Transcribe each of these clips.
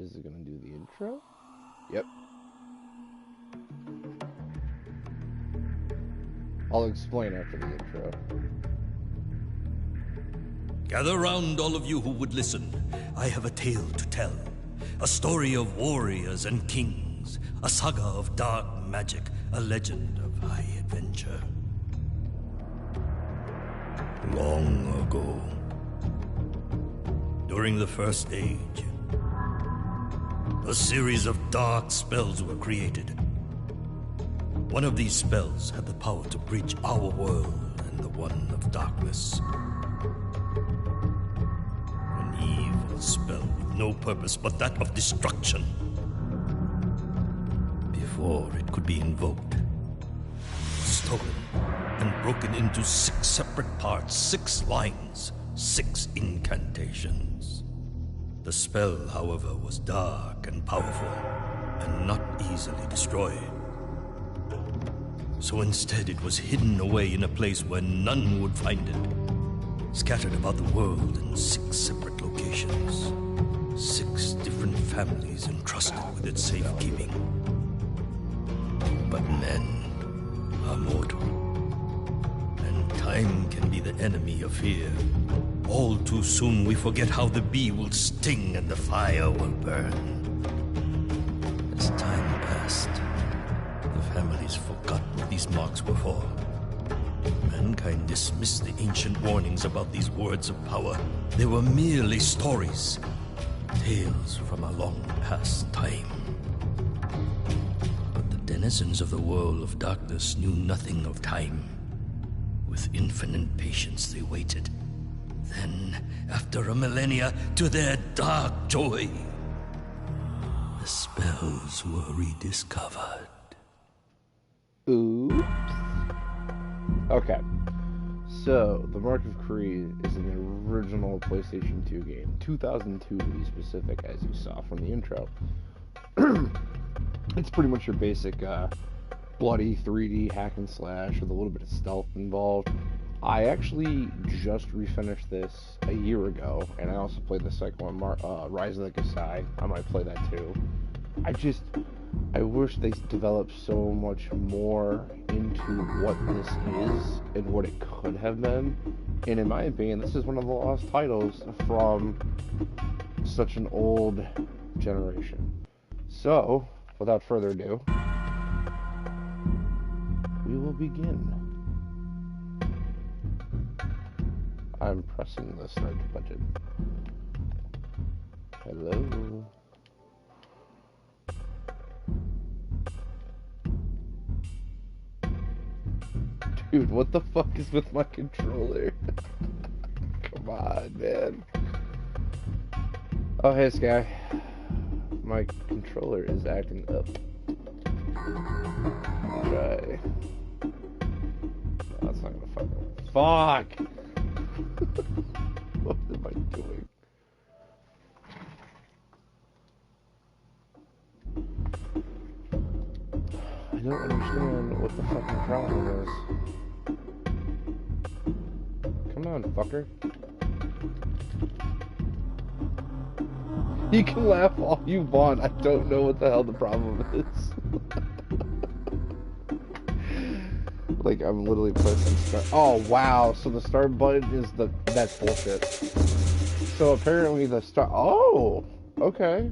Is it gonna do the intro? Yep. I'll explain after the intro. Gather round, all of you who would listen. I have a tale to tell. A story of warriors and kings. A saga of dark magic. A legend of high adventure. Long ago, during the First Age, a series of dark spells were created. One of these spells had the power to bridge our world and the one of darkness. An evil spell with no purpose but that of destruction. Before it could be invoked, stolen and broken into 6 separate parts, 6 lines, 6 incantations. The spell, however, was dark and powerful, and not easily destroyed. So instead it was hidden away in a place where none would find it, scattered about the world in 6 separate locations, 6 different families entrusted with its safekeeping. But men are mortal, and time can be the enemy of fear. All too soon we forget how the bee will sting and the fire will burn. As time passed, the families forgot what these marks were for. Mankind dismissed the ancient warnings about these words of power. They were merely stories, tales from a long past time. But the denizens of the world of darkness knew nothing of time. With infinite patience they waited. Then, after a millennia, to their dark joy, the spells were rediscovered. Oops. Okay. So, The Mark of Kri is an original PlayStation 2 game. 2002 to be specific, as you saw from the intro. It's pretty much your basic bloody 3D hack and slash with a little bit of stealth involved. I actually just refinished this a year ago, and I also played the second one, Rise of the Kasai. I might play that too. I wish they developed so much more into what this is and what it could have been. And in my opinion, this is one of the lost titles from such an old generation. So, without further ado, we will begin. I'm pressing the start button. Hello. Dude, what the fuck is with my controller? Come on, man. Oh, hey, Sky. My controller is acting up. I'll try. No, that's not gonna fucking... Fuck! What am I doing? I don't understand what the fucking problem is. Come on, fucker. You can laugh all you want. I don't know what the hell the problem is. Like, I'm literally pressing start. Oh, wow. So the start button is that's bullshit. So apparently the start... Oh! Okay.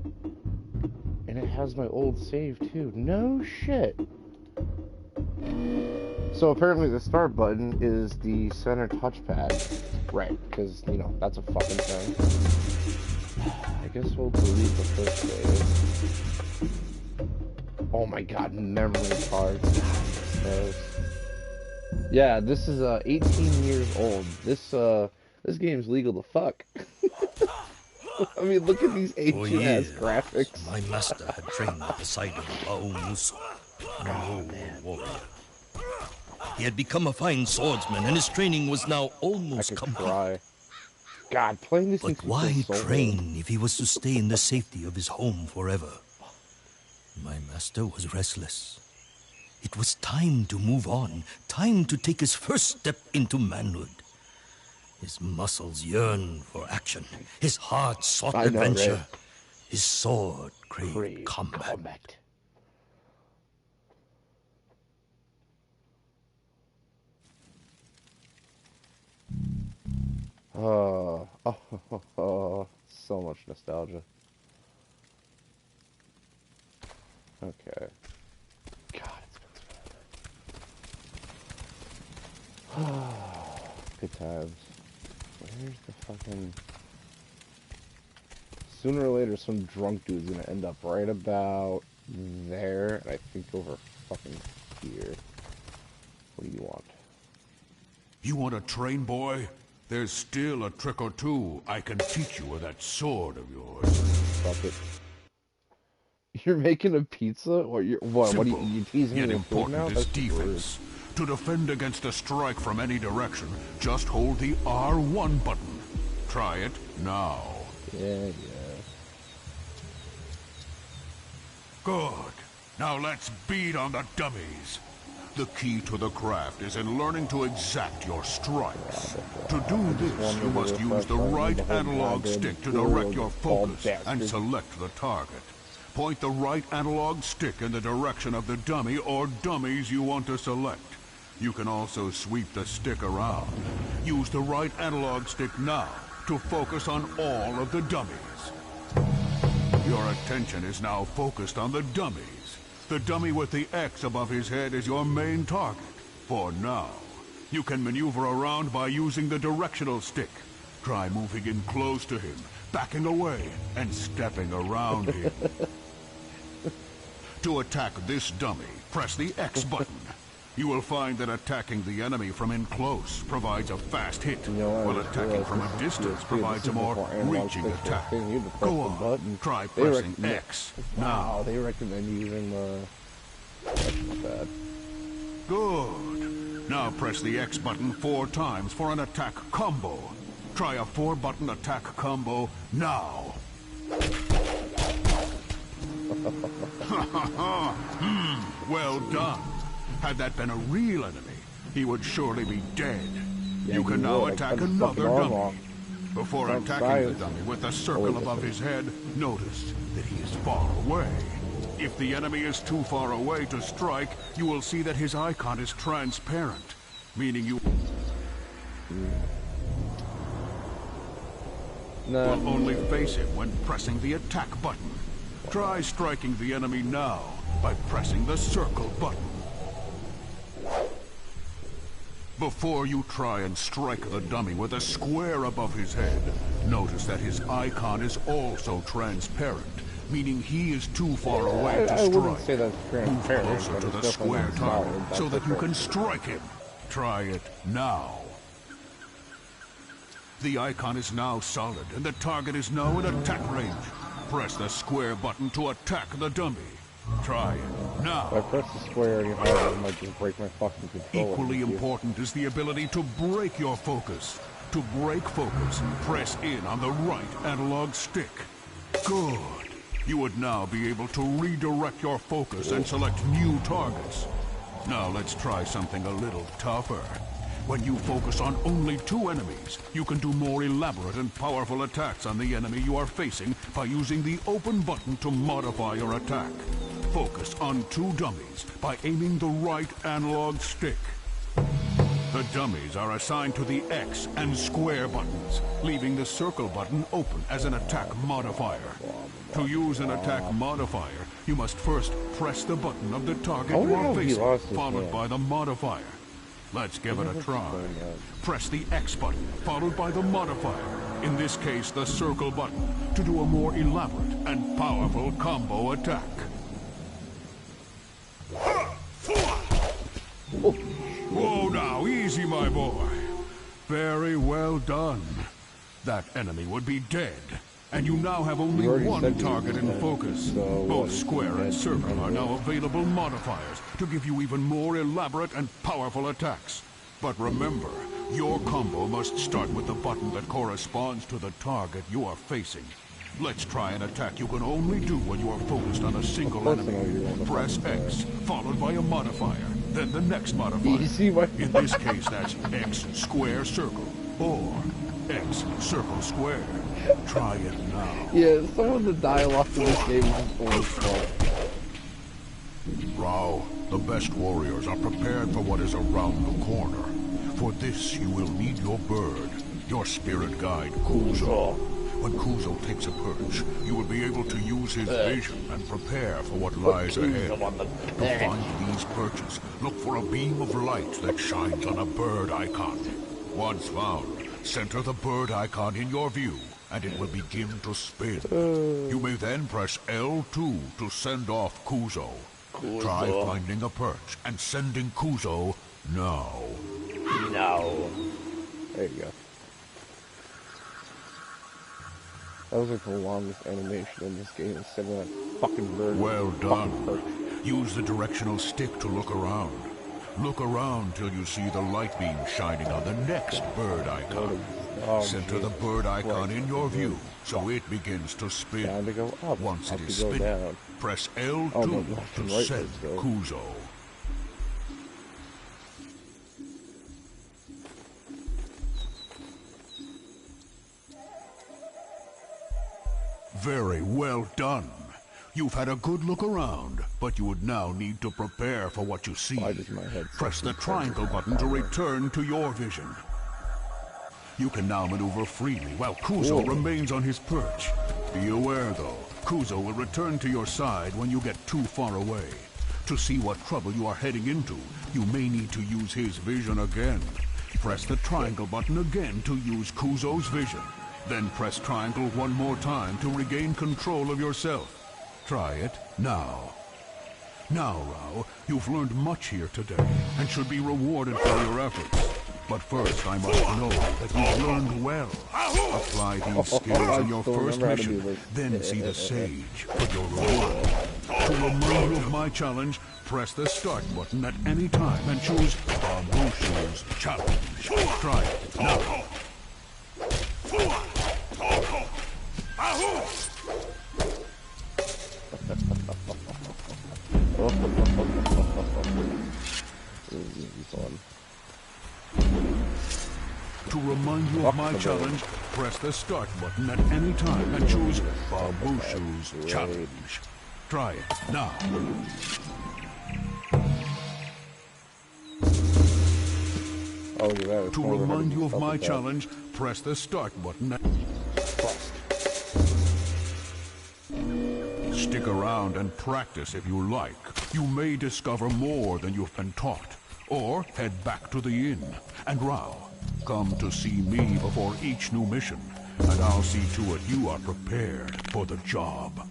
And it has my old save, too. No shit. So apparently the start button is the center touchpad. Right, because, you know, that's a fucking thing. I guess we'll delete the first save. Oh my god, memory cards. Yeah, this is 18 years old. This game's legal to fuck. I mean, look at these ancient ass graphics. My master had trained at the side of Musu, an warrior. He had become a fine swordsman, and his training was now almost complete. Cry. God, playing this. But why train if he was to stay in the safety of his home forever? My master was restless. It was time to move on, time to take his first step into manhood. His muscles yearned for action. His heart sought adventure. His sword craved Crave combat. So much nostalgia. Okay. God, it's been forever. Good times. Where's the fucking... Sooner or later, some drunk dude's gonna end up right about there, and I think over fucking here. What do you want? You want to train, boy? There's still a trick or two I can teach you with that sword of yours. Fuck it. You're making a pizza, or you're what? What are you teasing me Yet with food now? important is That's defense. To defend against a strike from any direction, just hold the R1 button. Try it now. Yeah. Good. Now let's beat on the dummies. The key to the craft is in learning to exact your strikes. To do this, you must use the right analog stick to direct your focus and select the target. Point the right analog stick in the direction of the dummy or dummies you want to select. You can also sweep the stick around. Use the right analog stick now to focus on all of the dummies. Your attention is now focused on the dummies. The dummy with the X above his head is your main target, for now. You can maneuver around by using the directional stick. Try moving in close to him, backing away, and stepping around him. To attack this dummy, press the X button. You will find that attacking the enemy from in close provides a fast hit, while attacking from a distance provides a more reaching attack. Go on, try pressing X now. They recommend using the... That's not bad. Good. Now press the X button 4 times for an attack combo. Try a 4-button attack combo now. Well done. Had that been a real enemy, he would surely be dead. Yeah, you can now attack another dummy. Before Sounds attacking science. the dummy with a circle above his head, notice that he is far away. If the enemy is too far away to strike, you will see that his icon is transparent, meaning you will only face him when pressing the attack button. Try striking the enemy now by pressing the circle button. Before you try and strike the dummy with a square above his head, notice that his icon is also transparent, meaning he is too far away to I wouldn't say strike. that's transparent, Move closer but to it's the definitely square not target solid. so That's that you different. can strike him. Try it now. The icon is now solid, and the target is now in attack range. Press the square button to attack the dummy. Try it now. If I press the square any harder, I might just break my fucking controller. Equally important is the ability to break your focus. To break focus, press in on the right analog stick. Good. You would now be able to redirect your focus and select new targets. Now let's try something a little tougher. When you focus on only 2 enemies, you can do more elaborate and powerful attacks on the enemy you are facing by using the open button to modify your attack. Focus on 2 dummies by aiming the right analog stick. The dummies are assigned to the X and square buttons, leaving the circle button open as an attack modifier. To use an attack modifier, you must first press the button of the target you are facing, followed by the modifier. Let's give it a try. Press the X button, followed by the modifier, in this case the circle button, to do a more elaborate and powerful combo attack. Whoa now, easy my boy. Very well done. That enemy would be dead, and you now have only one target in focus. Both square and circle are now available modifiers to give you even more elaborate and powerful attacks. But remember, your combo must start with the button that corresponds to the target you are facing. Let's try an attack you can only do when you are focused on a single enemy. Press X, followed by a modifier. then the next modifier. You see what? In this case, that's X square circle or X circle square. Try it now. Yeah, some of the dialogue in this game is always fun. Rao, the best warriors are prepared for what is around the corner. For this, you will need your bird, your spirit guide, Kuzo. When Kuzo takes a perch, you will be able to use his vision and prepare for what lies ahead. To find these perches, look for a beam of light that shines on a bird icon. Once found, center the bird icon in your view, and it will begin to spin. You may then press L2 to send off Kuzo. Try finding a perch and sending Kuzo now. No. There you go. That was like the longest animation in this game, sending that fucking bird. Well done. Use the directional stick to look around. Look around till you see the light beam shining on the next bird icon. Center the bird icon in your view, so it begins to spin. Down to go up. Once up it is to go spinning, down. press L2 to send Kuzo. Very well done. You've had a good look around, but you would now need to prepare for what you see. Why does my head Press the triangle button to return to your vision. You can now maneuver freely while Kuzo remains on his perch. Be aware, though, Kuzo will return to your side when you get too far away. To see what trouble you are heading into, you may need to use his vision again. Press the triangle button again to use Kuzo's vision. Then press triangle one more time to regain control of yourself. Try it now. Now, Rao, you've learned much here today and should be rewarded for your efforts. But first, I must know that you've learned well. Apply these skills in your first mission, then see the sage for your reward. To remind you of my challenge, press the start button at any time and choose Bambushu's challenge. Try it now. To remind you of my challenge, press the start button at any time and choose Bambushu's challenge. Try it now. To remind you of my challenge, press the start button at... Stick around and practice if you like. You may discover more than you've been taught. Or head back to the inn. And Rao, come to see me before each new mission, and I'll see to it you are prepared for the job.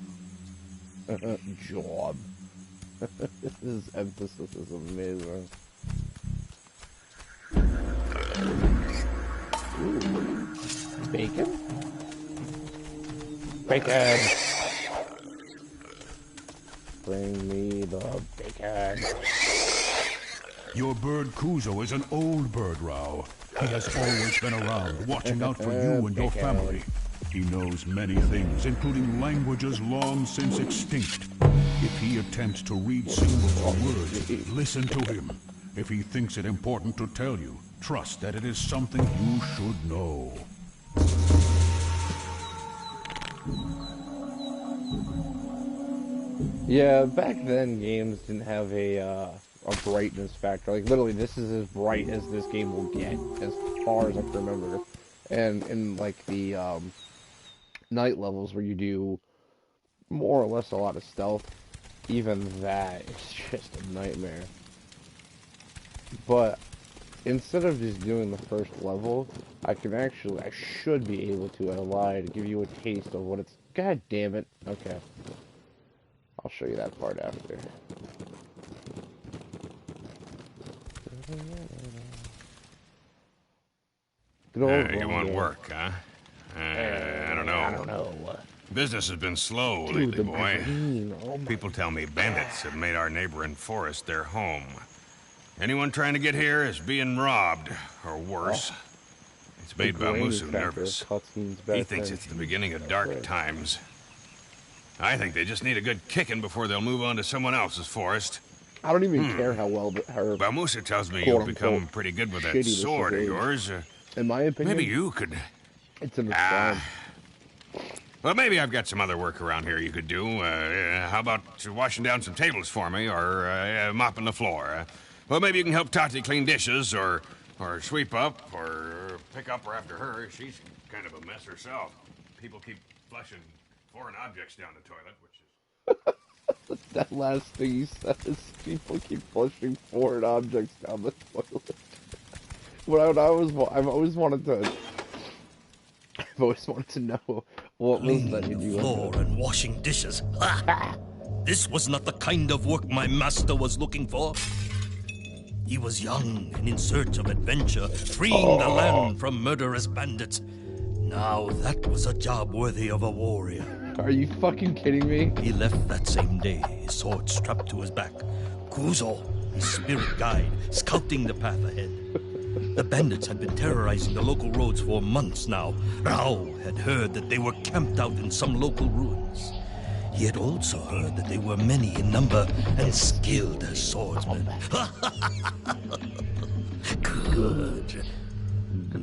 Job. This emphasis is amazing. Ooh. Bacon? Bacon! Bring me the bacon. Your bird Kuzo is an old bird, Rao. He has always been around, watching out for you and your family. He knows many things, including languages long since extinct. If he attempts to read symbols or words, listen to him. If he thinks it important to tell you, trust that it is something you should know. Yeah, back then games didn't have a brightness factor. Like literally, this is as bright as this game will get, as far as I can remember. And in like the night levels where you do more or less a lot of stealth, even that is just a nightmare. But instead of just doing the first level, I should be able to, I lied, to give you a taste of what it's, god damn it. Okay. I'll show you that part after. You want work, huh? I don't know. Business has been slow lately, boy. People tell me bandits have made our neighboring forest their home. Anyone trying to get here is being robbed, or worse. It's made Vamusu nervous. He thinks it's the beginning of dark times. I think they just need a good kicking before they'll move on to someone else's forest. I don't even care how well her. Well, Musa tells me you've become pretty good with that sword of yours. In my opinion, maybe you could. It's in the spine. Well, maybe I've got some other work around here you could do. How about washing down some tables for me, or mopping the floor? Well, maybe you can help Tati clean dishes, or sweep up, or pick up after her. She's kind of a mess herself. People keep flushing foreign objects down the toilet, which is... That last thing you said is people keep flushing foreign objects down the toilet. I've always wanted to know what was that you do. Floor and washing dishes. This was not the kind of work my master was looking for. He was young and in search of adventure, freeing the land from murderous bandits. Now that was a job worthy of a warrior. Are you fucking kidding me? He left that same day, his sword strapped to his back. Kuzo, his spirit guide, scouting the path ahead. The bandits had been terrorizing the local roads for months now. Rao had heard that they were camped out in some local ruins. He had also heard that they were many in number and skilled as swordsmen. Good.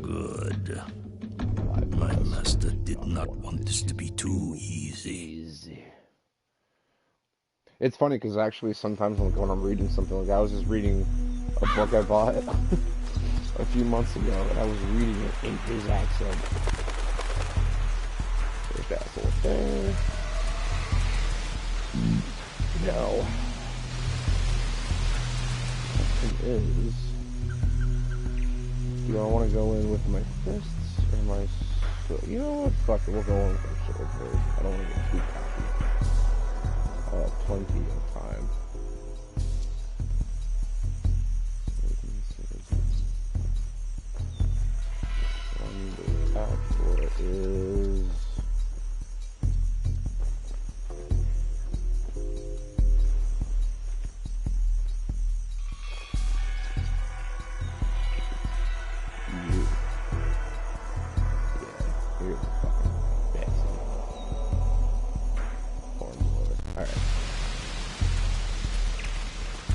Good. My master did not want this to be too easy. It's funny because actually sometimes when I'm reading something like I was just reading a book I bought a few months ago and I was reading it in his accent. There's that whole thing. No. It is. Do I want to go in with my fists or my sword? You know what? Fuck it, we'll go in with my sword first. I don't want to get too cocky. Plenty of time. The attack for it is...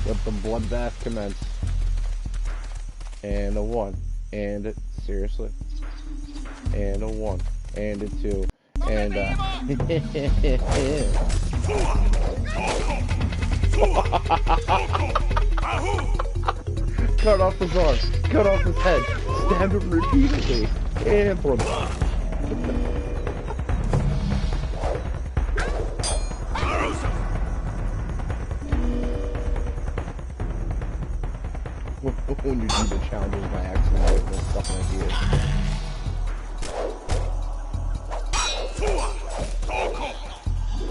Let the bloodbath commence. And a 1. And it, seriously. And a 1. And a 2. And cut off his arm. Cut off his head. Stab him repeatedly. And throw him. When you do the challenges by accident and stuff like this.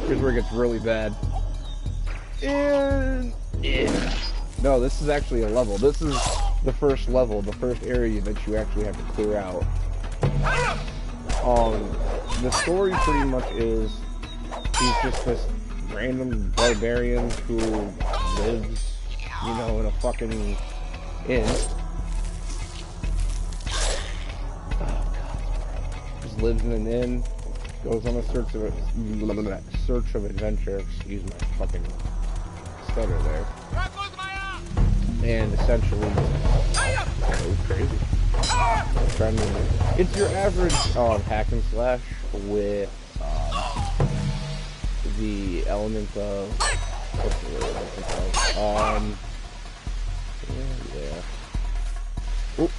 Here's where it gets really bad. And yeah. No, this is actually a level. This is the first level, the first area that you actually have to clear out. The story pretty much is he's just this random barbarian who lives, you know, in a fucking inn. Oh god. Just lives in an inn, goes on a search of adventure. Excuse my fucking stutter there. And essentially, it was crazy. It's your average hack and slash with the element of what's the word? Yeah. Oop.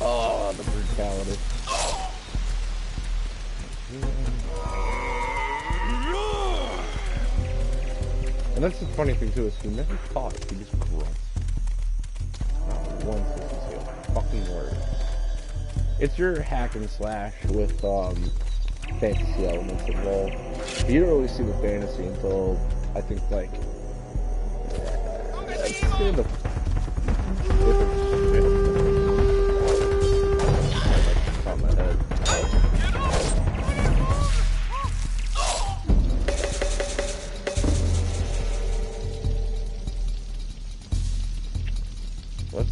Oh, the brutality. And that's the funny thing too, is he never talks, he just grunts. Not once does he say a fucking word. It's your hack and slash with fantasy elements involved. You don't really see the fantasy until I think like let's say the on my head. Let's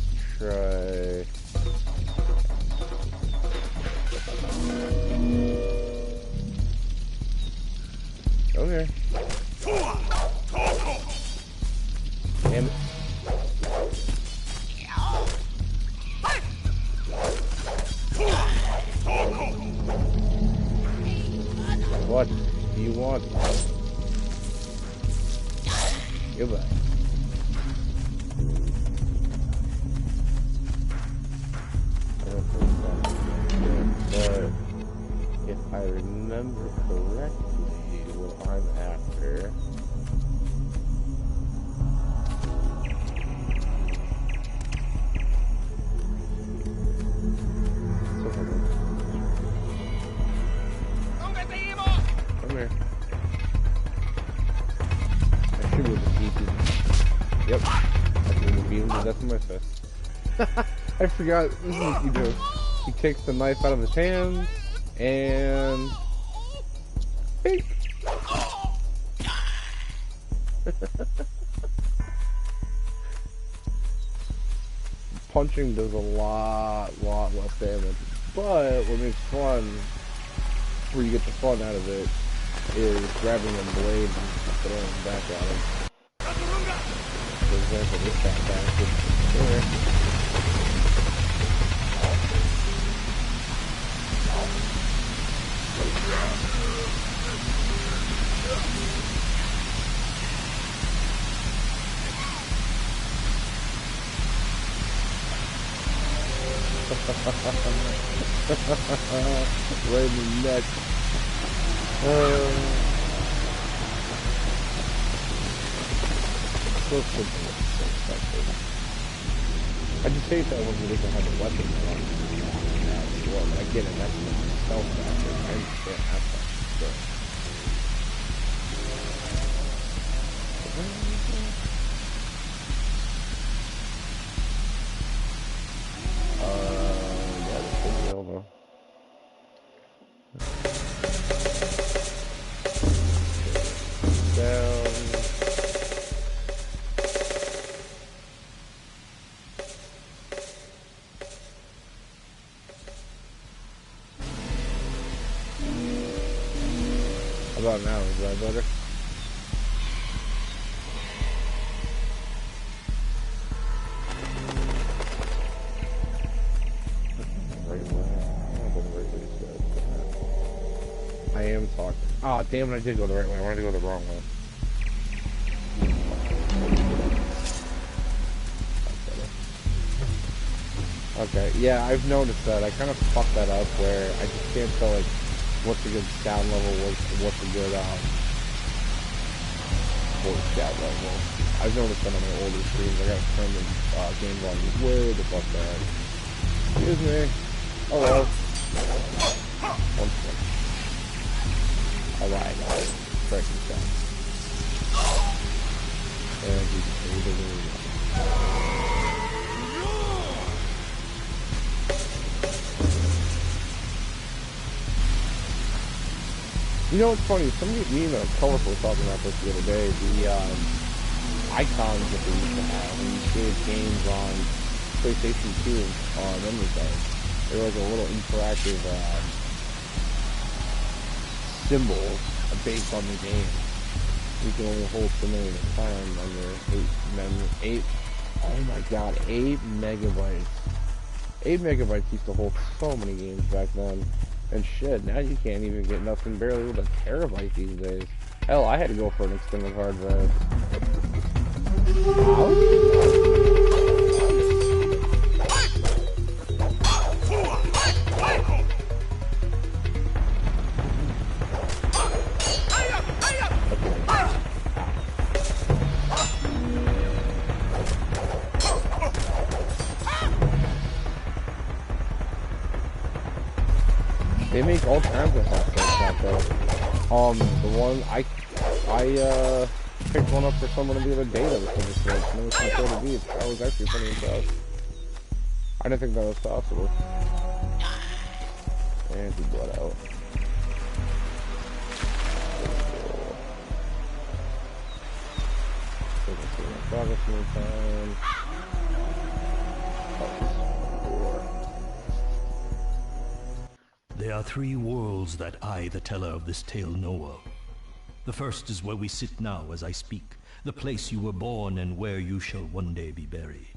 here. Damn it. What do you want? Goodbye. But if I remember correctly, what I'm after. Come here. I should be able to beat him. Yep. I should be able to beat him to death with my fist. I forgot. This is what you do. He takes the knife out of his hands and bink. Punching does a lot less damage, but what makes fun, where you get the fun out of it, is grabbing a blade and throwing it back at him. For example, this fat bastard. Here. Right in the neck. So simple. I just hate that when you don't have a weapon on well, I get it, that's the stealth factor. I understand that part. Yeah, this should be over. Down. How about now? Is that better? I am talking. Oh, damn it, I did go the right way. I wanted to go the wrong way. Okay, yeah, I've noticed that. I kind of fucked that up where I just can't tell, like, what's a good sound level, what's a good, voice chat level. I've noticed that on my older streams. I gotta turn the game volume way the fuck down. Excuse me. Hello. One second. Alright, breaking sound. And he's You know what's funny? Me and Colorful were talking about this the other day. The icons that they used to have when you save games on PlayStation 2 on memory card. They were like a little interactive symbol based on the game. You can only hold so many at a time on your 8 oh my god, 8 megabytes. 8 megabytes used to hold so many games back then. And shit, now you can't even get nothing barely with a terabyte these days. Hell, I had to go for an external hard drive. They make all kinds of hot like that though. The one I picked one up for someone the other day that was from the Switch, and it was from Soda Beach. I was actually pretty impressed. I didn't think that was possible. And he bled out. Progress in time. There are 3 worlds that I, the teller of this tale, know of. The first is where we sit now as I speak, the place you were born and where you shall one day be buried.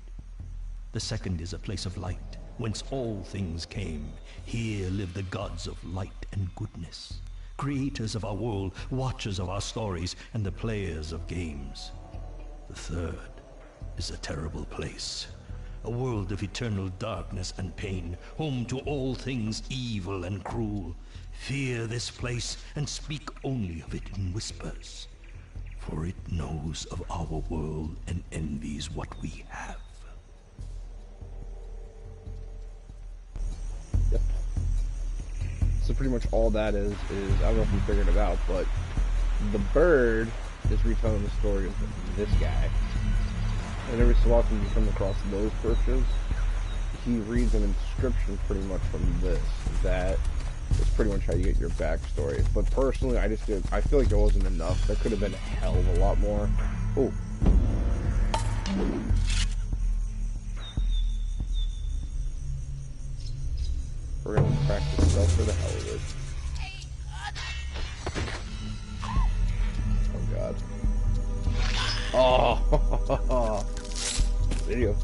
The second is a place of light, whence all things came. Here live the gods of light and goodness, creators of our world, watchers of our stories, and the players of games. The third is a terrible place, a world of eternal darkness and pain, home to all things evil and cruel. Fear this place and speak only of it in whispers, for it knows of our world and envies what we have. Yep. So pretty much all that is I don't know if you figured it out, but the bird is retelling the story of this guy. And every so often you come across those perches, he reads an inscription pretty much from this. That is pretty much how you get your backstory. But personally, I feel like it wasn't enough. There could have been a hell of a lot more. Oh. We're gonna practice stealth for the hell of it. Oh god. Oh. There you go.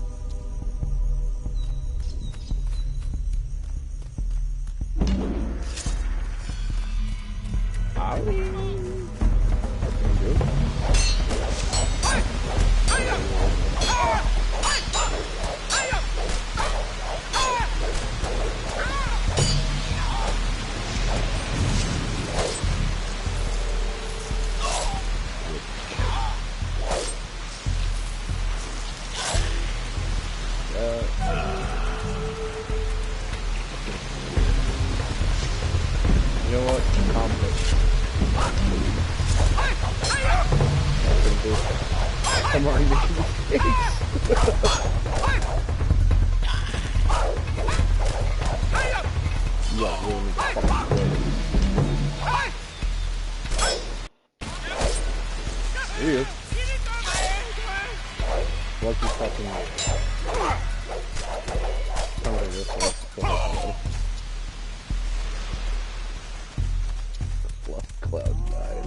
You know what? I'm already making mistakes. Yeah, really fucking good. There he is. Lucky fucking sounds like this one. Cloud died.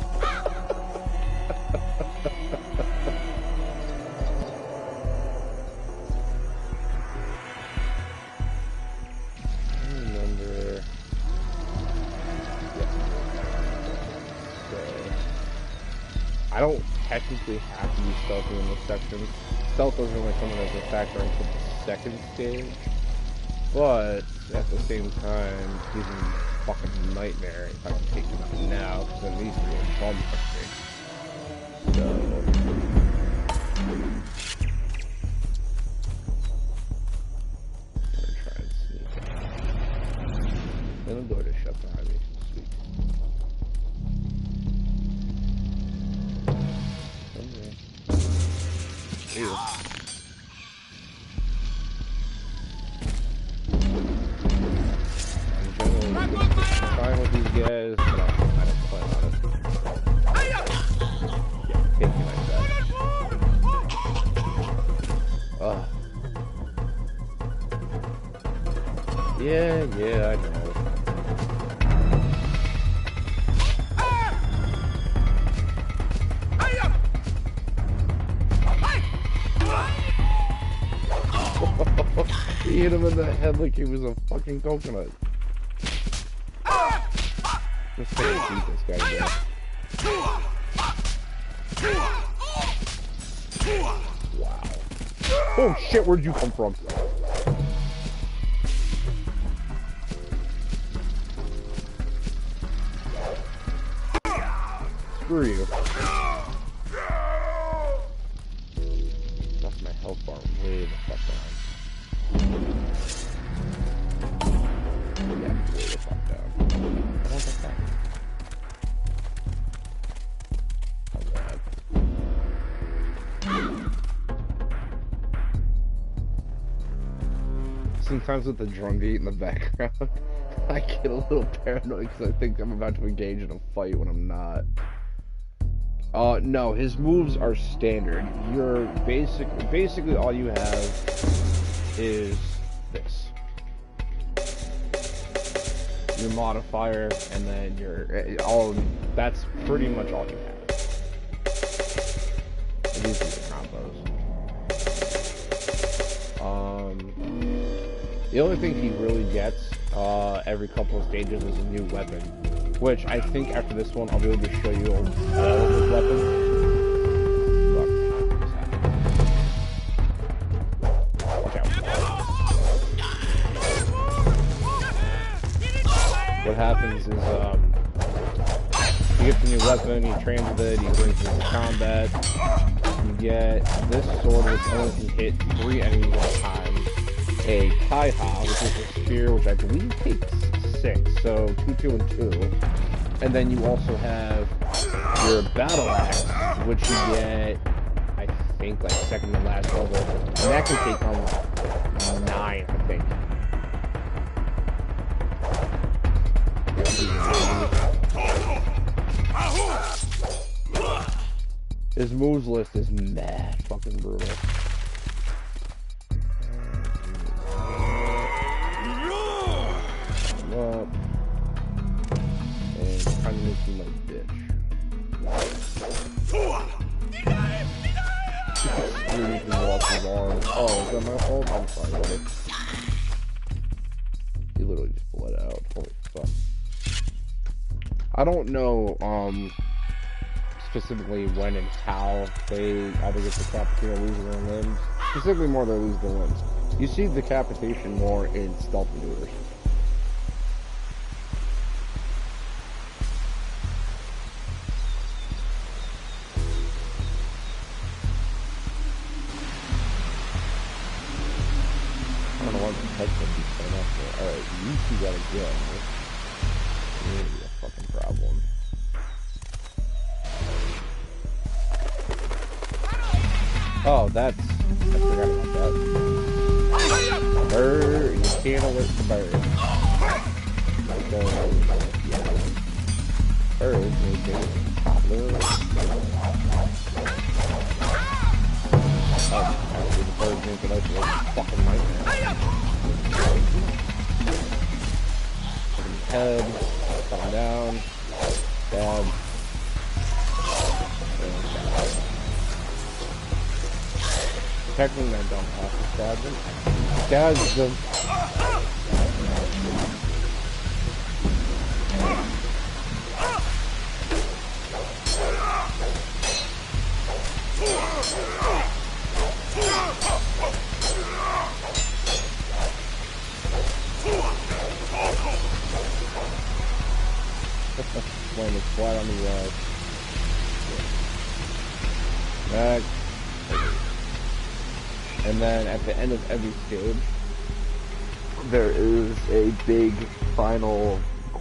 I remember. Yeah. So I don't technically have to use stealthing in this section. Stealth doesn't really come in as a factor until the second stage. But at the same time, he's a fucking nightmare if I can take him out now, because then these three will bomb me. So I'm gonna try and sneak out. Then the door just shut behind me. Sweet. Okay. There you go. Fine with these guys, but I don't plan on it. Yeah, take you like that. Yeah, I know. He hit him in the head like he was a fucking coconut. Let's try to beat this guy down. Wow. Oh shit, where'd you come from? Screw you. That's my health bar way the fuck down. Yeah, way the fuck down. I want that back. Sometimes with the drum beat in the background, I get a little paranoid because I think I'm about to engage in a fight when I'm not. No, his moves are standard. You're basically all you have is this. your modifier, and then your all. That's pretty much all you have. These are the combos. The only thing he really gets every couple of stages is a new weapon, which I think after this one I'll be able to show you all of his weapons. Watch out. What happens is he gets a new weapon, he trains with it, he brings it into combat. You get this sword which only can hit 3 enemies at a time. A Kaiha, which is a spear, which I believe takes 6, so 2, 2, and 2. And then you also have your battle axe, which you get, I think, like second to last level, and that can take on 9, I think. His moves list is mad fucking brutal. Up and trying to make him my bitch. Screaming from off his arms. Oh, is that my fault? I'm sorry, buddy. He literally just bled out. Holy fuck. I don't know specifically when and how they either get decapitated or lose their limbs. Specifically more they lose their limbs. You see decapitation more in stealth maneuvers. Alright, you two gotta go. It's gonna be a fucking problem. Oh, that's... I forgot about that. Bird, you can't alert the bird. So, yeah. Bird, maybe. Problem. Oh, the bird makes it like a fucking nightmare. Head, come down, stab, technically I don't have to stab them. Stab them. When it's flat on the back. And then at the end of every stage, there is a big final,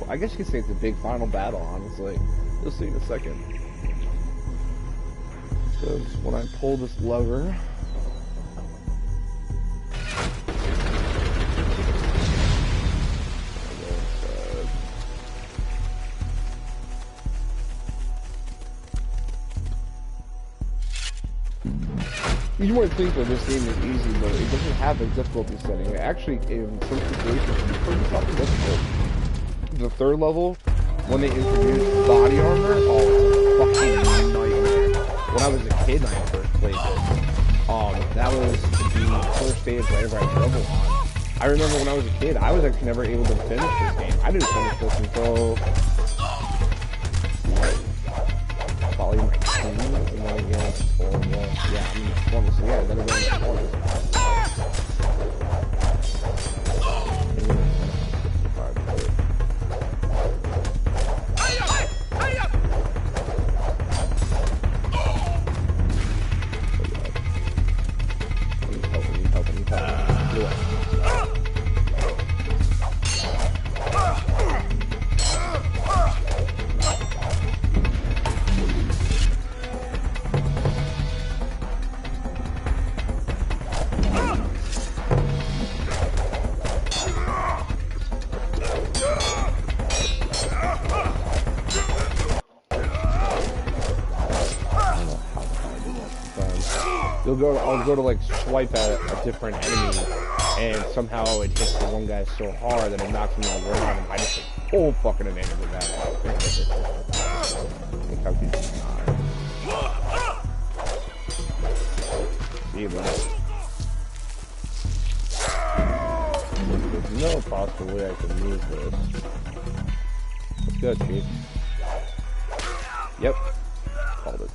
I guess you could say it's a big final battle, honestly. You'll see in a second. So when I pull this lever, you might think that this game is easy, but it doesn't have a difficulty setting. It actually, in some situations, it's pretty fucking difficult. The third level, when they introduced body armor, oh, it's a fucking nightmare. When I was a kid and I first played this, that was the first stage whenever I traveled on. I remember when I was a kid, I was actually never able to finish this game. I didn't finish this until probably my teens, and then again, yeah, I'm in the 20s, so yeah, then again in the 20s. I'll go to like swipe at a different enemy, and somehow it hits the one guy so hard that it knocks me on the ground, and I just whole fucking advantage of that. Look how cute she's not. See, buddy. There's no possible way I can use this. Let's go, Chief. Yep. Called it.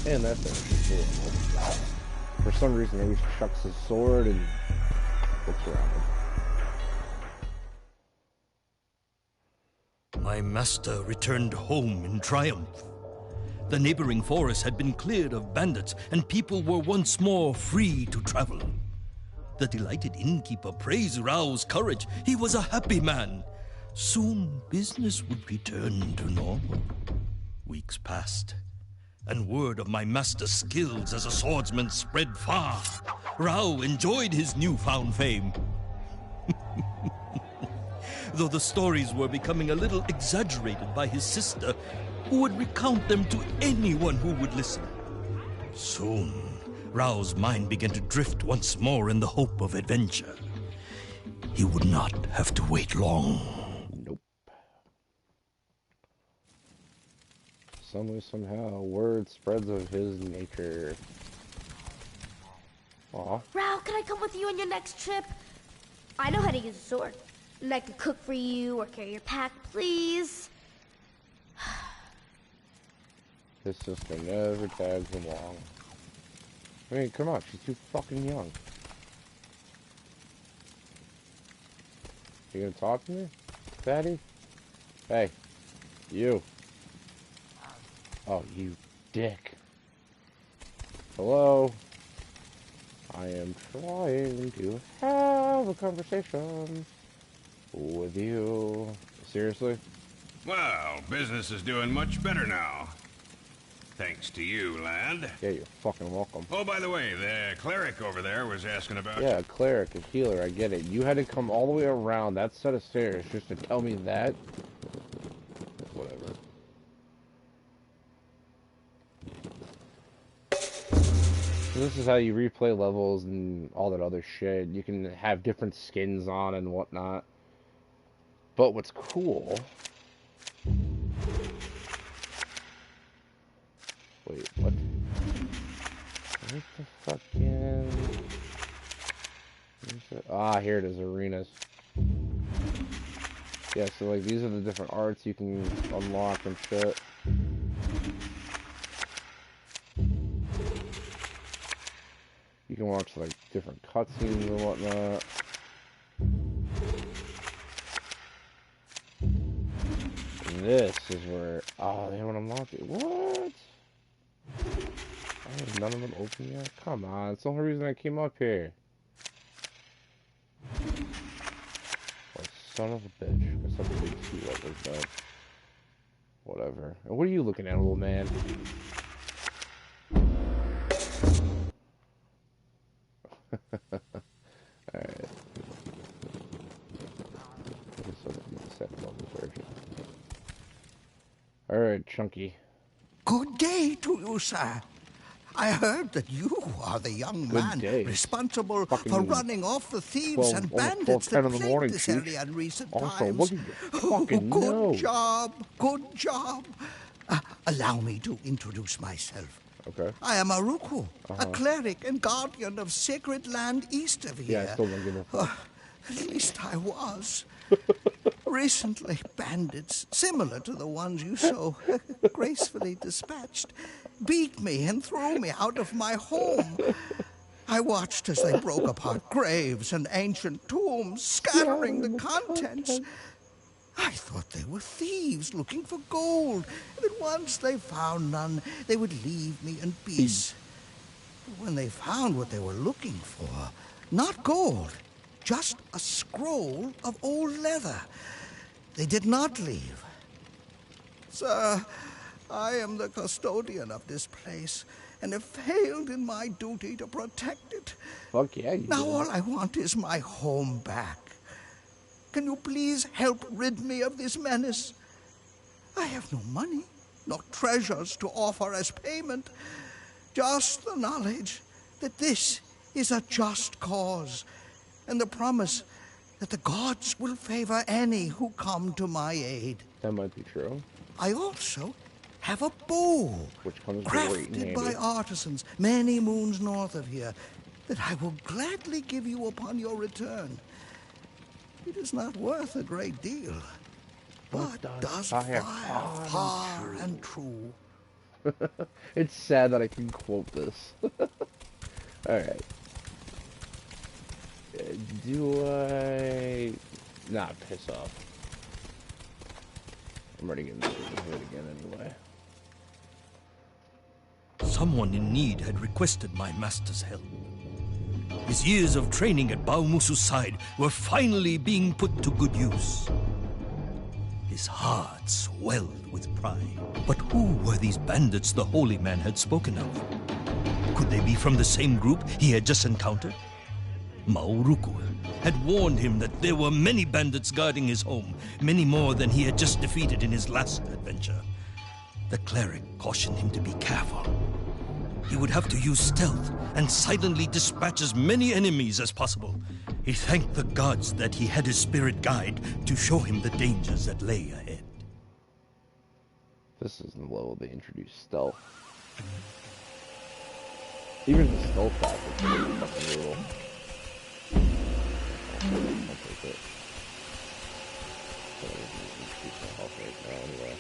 And that thing is cool. For some reason, he chucks his sword and looks around him. My master returned home in triumph. The neighboring forest had been cleared of bandits, and people were once more free to travel. The delighted innkeeper praised Rao's courage. He was a happy man. Soon business would return to normal. Weeks passed, and word of my master's skills as a swordsman spread far. Rao enjoyed his newfound fame. Though the stories were becoming a little exaggerated by his sister, who would recount them to anyone who would listen. Soon, Rao's mind began to drift once more in the hope of adventure. He would not have to wait long. Nope. Some way, somehow, word spreads of his nature. Aw. Rao, can I come with you on your next trip? I know how to use a sword. And I can cook for you or carry your pack, please. His sister never tags along. I mean, come on, she's too fucking young. You gonna talk to me, Fatty? Hey, you. Oh, you dick. Hello? I am trying to have a conversation with you. Seriously? Well, business is doing much better now. Thanks to you, lad. Yeah, you're fucking welcome. Oh, by the way, the cleric over there was asking about Yeah, a cleric, a healer, I get it. You had to come all the way around that set of stairs just to tell me that? Whatever. So this is how you replay levels and all that other shit. You can have different skins on and whatnot. But what's cool... Wait, what? Where's the fucking... Ah, here it is, arenas. Yeah, so like these are the different arts you can unlock and shit. You can watch like different cutscenes and whatnot. And this is where... Oh, they haven't unlocked it. What? I have none of them open yet? Come on, it's the only reason I came up here. Oh, son of a bitch. I guess I'm big see what was that. Whatever. And what are you looking at, little man? Alright. Alright, Chunky. Good day to you, sir. I heard that you are the young man responsible for running off the thieves and bandits that plagued this area in recent times. Look at your fucking nose. Good job. Allow me to introduce myself. Okay. I am Aruku, a cleric and guardian of sacred land east of here. Yeah, I still don't give a fuck. At least I was. Recently, bandits, similar to the ones you so gracefully dispatched, beat me and threw me out of my home. I watched as they broke apart graves and ancient tombs, scattering the contents. I thought they were thieves looking for gold, and that once they found none, they would leave me in peace. But when they found what they were looking for, not gold, just a scroll of old leather, they did not leave. Sir, I am the custodian of this place, and have failed in my duty to protect it. Fuck yeah, you Now do. all I want is my home back. Can you please help rid me of this menace? I have no money, nor treasures to offer as payment. Just the knowledge that this is a just cause, and the promise that the gods will favor any who come to my aid. That might be true. I also have a bow, which comes crafted by artisans many moons north of here, that I will gladly give you upon your return. It is not worth a great deal, but does fire far and true. It's sad that I can quote this. Alright. Do I... Nah, piss off. I'm already getting hit again anyway. Someone in need had requested my master's help. His years of training at Baumusu's side were finally being put to good use. His heart swelled with pride. But who were these bandits the holy man had spoken of? Could they be from the same group he had just encountered? Mauruku had warned him that there were many bandits guarding his home, many more than he had just defeated in his last adventure. The cleric cautioned him to be careful. He would have to use stealth and silently dispatch as many enemies as possible. He thanked the gods that he had his spirit guide to show him the dangers that lay ahead. This is the level they introduced stealth. Even the stealth pack is pretty fucking brutal. I'll take it. So I can increase my health right now anyway.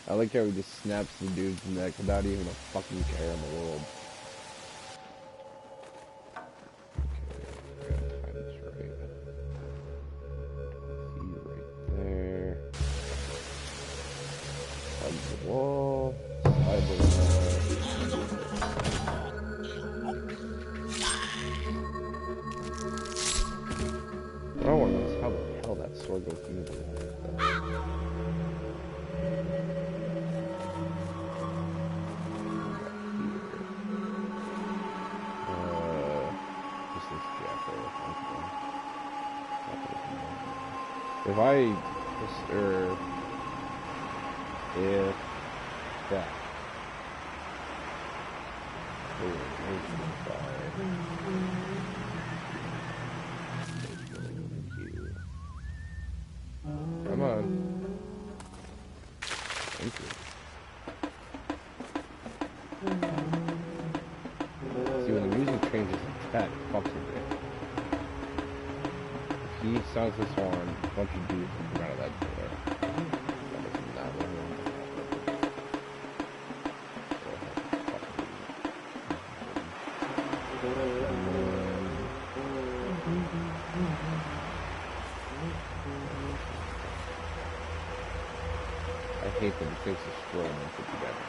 I like how he just snaps the dude's neck without even a fucking care in the world. Okay, gotta time this right. See right there. Side of the wall. Side of the wall. What I want to know is how the hell that sword goes through the wall. If I disturb if that come on. Thank you. See, when the music changes like that, it fucks with it. He sounds his horn, a bunch of dudes come out of that door. That is not what I want to happen. I hate that it takes a scroll and put together.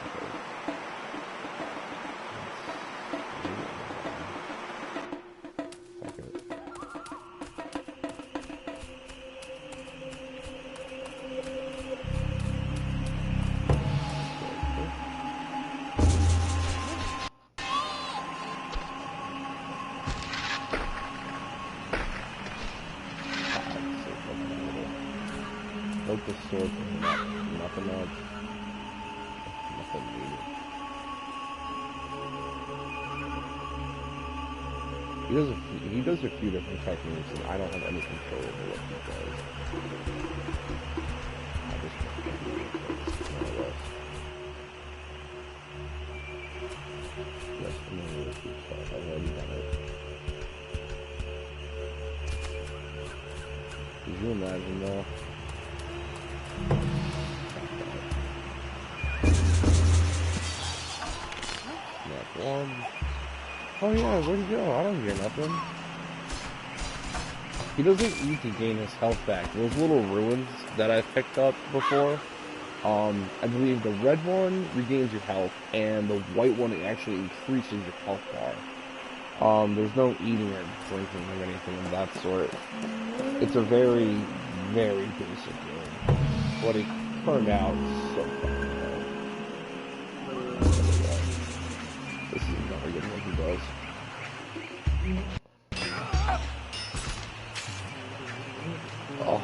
Hope the sword can nothing else. Nothing needed. He does a few different techniques, and I don't have any control over what he does. I just can't do it, more or less. Yes, I'm gonna do stuff. I've already done it. Could you imagine though? One. Oh yeah, where'd he go? I don't hear nothing. He doesn't need to gain his health back. Those little ruins that I picked up before, I believe the red one regains your health, and the white one actually increases your health bar. There's no eating or drinking or anything of that sort. It's a very, very basic game, but it turned out so fun. This is another good one he does. Oh,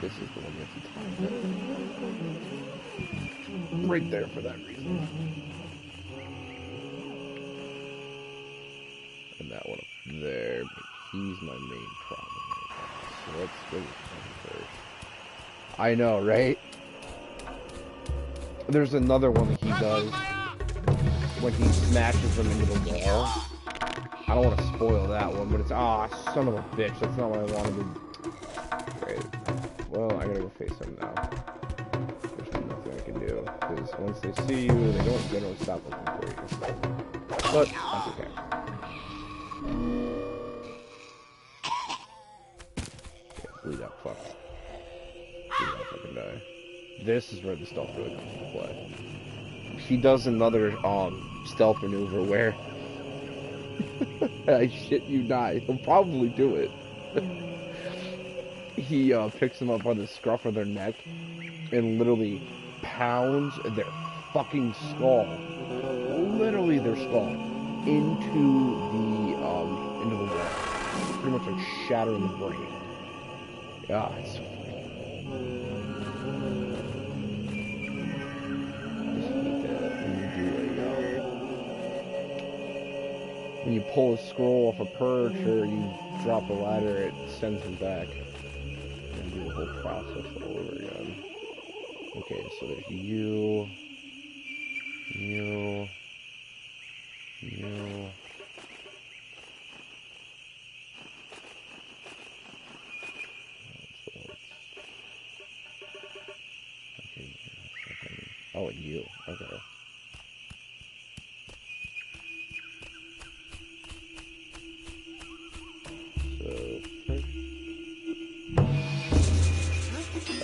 this is the one that's right there for that reason. And that one up there, but he's my main problem right now. So let's go with him first. I know, right? There's another one that he does when he smashes them into the wall. I don't want to spoil that one, but it's son of a bitch. That's not what I wanted to. Great. Well, I gotta go face him now. There's nothing I can do because once they see you, they don't stop looking for you. But that's okay. Yeah, bleed out, fuck. Bleed out, fucking die. This is where the stealth really comes into play. He does another stealth maneuver where I shit you not, he'll probably do it. He picks them up by the scruff of their neck and literally pounds their fucking skull, literally their skull, into the wall. Pretty much like shattering the brain. Yeah, it's so funny. When you pull a scroll off a perch or you drop a ladder, it sends him back. And do the whole process all over again. Okay, so there's you. Okay, oh, and you. Okay.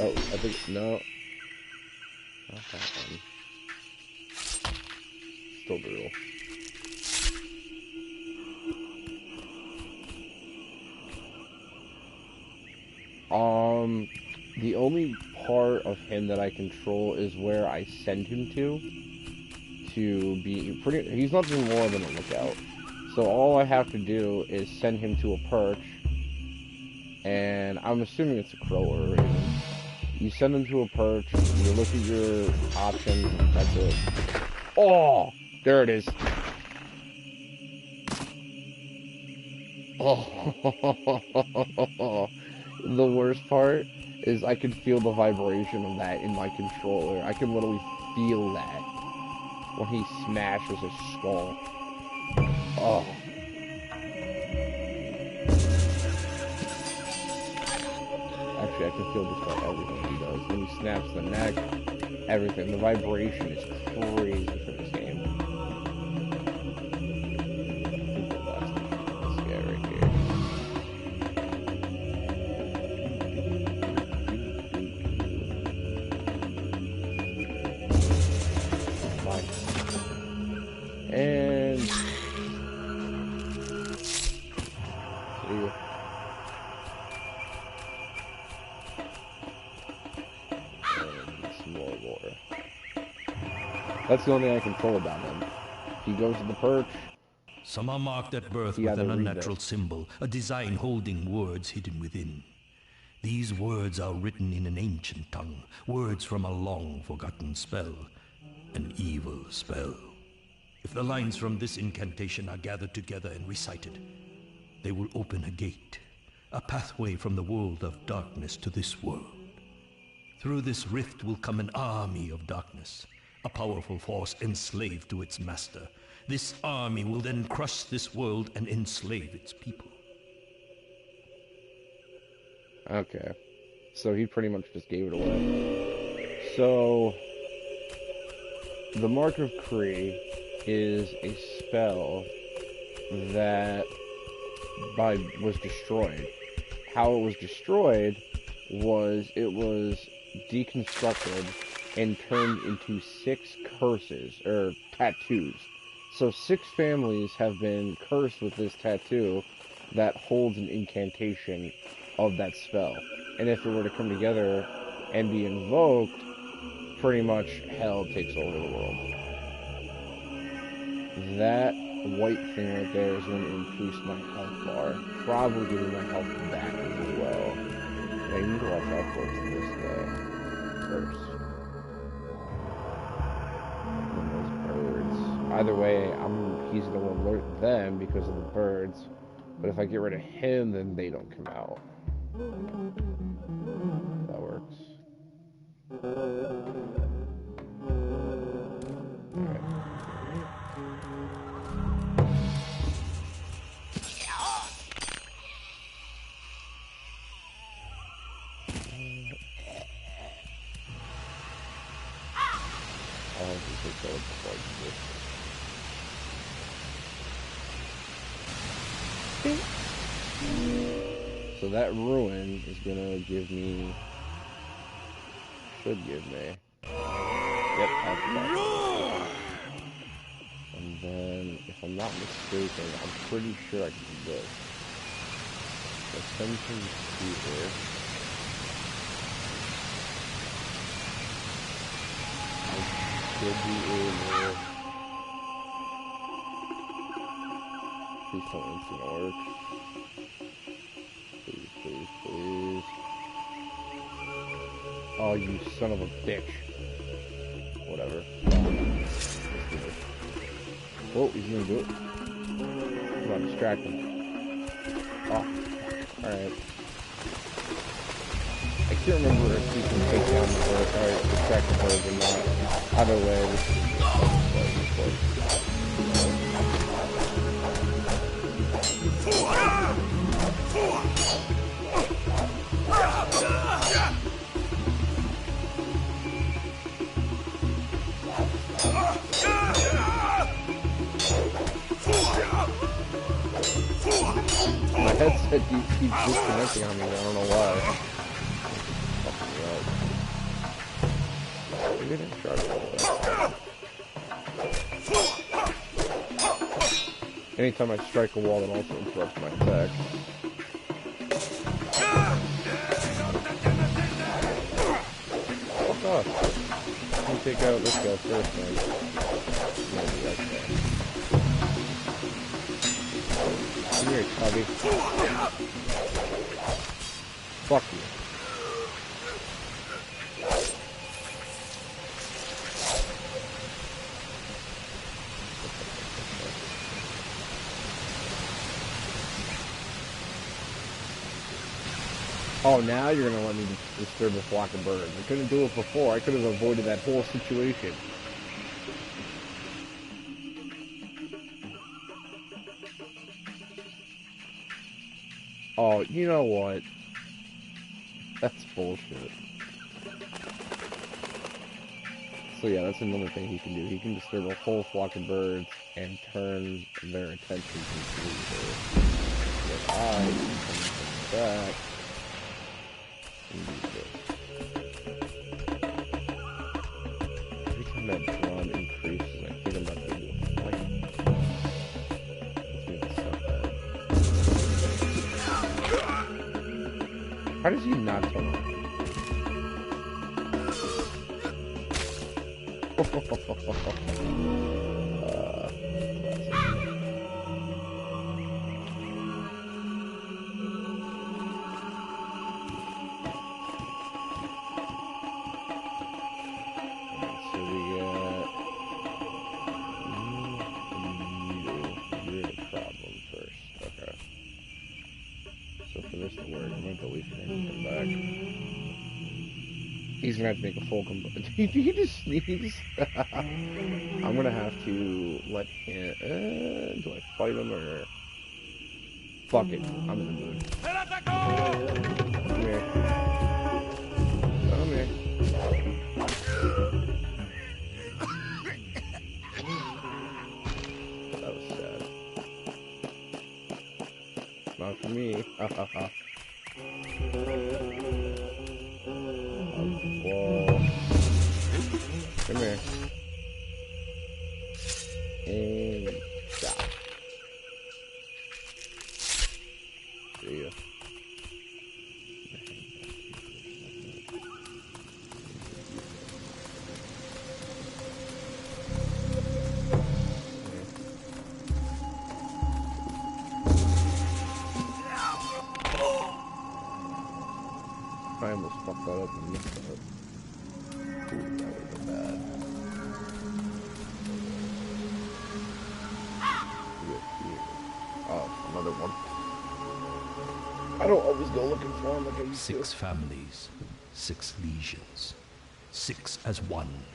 Oh, I think, no. Not that one. Still brutal. The only part of him that I control is where I send him to be he's nothing more than a lookout. So all I have to do is send him to a perch, and I'm assuming it's a crow or a raven. You send him to a perch, you look at your options, and that's it. Oh! There it is. Oh. The worst part is I can feel the vibration of that in my controller. I can literally feel that when he smashes his skull. Oh. Actually, I can feel just about everything he does. When he snaps the neck, everything. The vibration is crazy for this game. That's guy right here. Fine. And see you. That's the only thing I control about him. He goes to the perch. Some are marked at birth with an unnatural symbol, a design holding words hidden within. These words are written in an ancient tongue, words from a long-forgotten spell, an evil spell. If the lines from this incantation are gathered together and recited, they will open a gate, a pathway from the world of darkness to this world. Through this rift will come an army of darkness, a powerful force enslaved to its master. This army will then crush this world and enslave its people. Okay. So he pretty much just gave it away. So, the Mark of Kri is a spell that was destroyed how it was destroyed was it was deconstructed and turned into 6 curses, or tattoos. So 6 families have been cursed with this tattoo that holds an incantation of that spell. And if it were to come together and be invoked, pretty much hell takes over the world. That white thing right there is going to increase my health bar. Probably getting my health back as well. But I need to watch out for this guy first. And those birds. Either way, he's going to alert them because of the birds. But if I get rid of him, then they don't come out. That works. Alright. So that ruin is gonna give me, should give me, yep, and then, if I'm not mistaken, I'm pretty sure I can do this. Ascension Fever. I should be able, please tell me it's gonna work. Please. Oh, you son of a bitch. Whatever. Oh, he's gonna do it. Come on, distract him. Oh, alright. I can't remember if he can take down the bird, or distract the birds or not. Either way, this is my headset keeps disconnecting on me, I don't know why. Fucking up. Maybe I didn't try to roll that. Anytime I strike a wall, it also interrupts my attack. Fuck off. Let me take out this guy first, man. Maybe that guy. Come here, Tubby. Fuck you. Oh, now you're gonna let me disturb a flock of birds. I couldn't do it before. I could have avoided that whole situation. Oh, you know what? That's bullshit. So yeah, that's another thing he can do. He can disturb a whole flock of birds and turn their attention completely. But I can come back and do this. Every time that drum increases, I think I'm about to do a fight. Let's make this stuff bad. How does he not turn on? He's gonna have to make a full comeback. Did he just sneeze? I'm gonna have to let him. Do I fight him or? Fuck it. I'm in the mood. Come here. Come here. That was sad. Not for me. I almost fucked that up and missed that. Ooh, that would have been bad. Oh, another one. I don't always go looking for them like I used to. 6 families, 6 legions, 6 as one.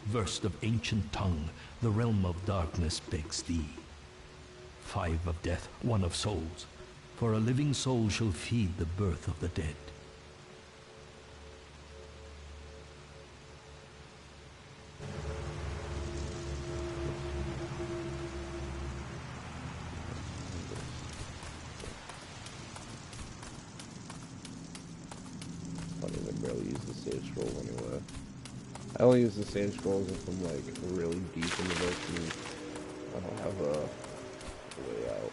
Versed of ancient tongue, the realm of darkness begs thee. 5 of death, 1 of souls. For a living soul shall feed the birth of the dead. I only use the same scrolls if I'm like really deep into this and I don't have a way out.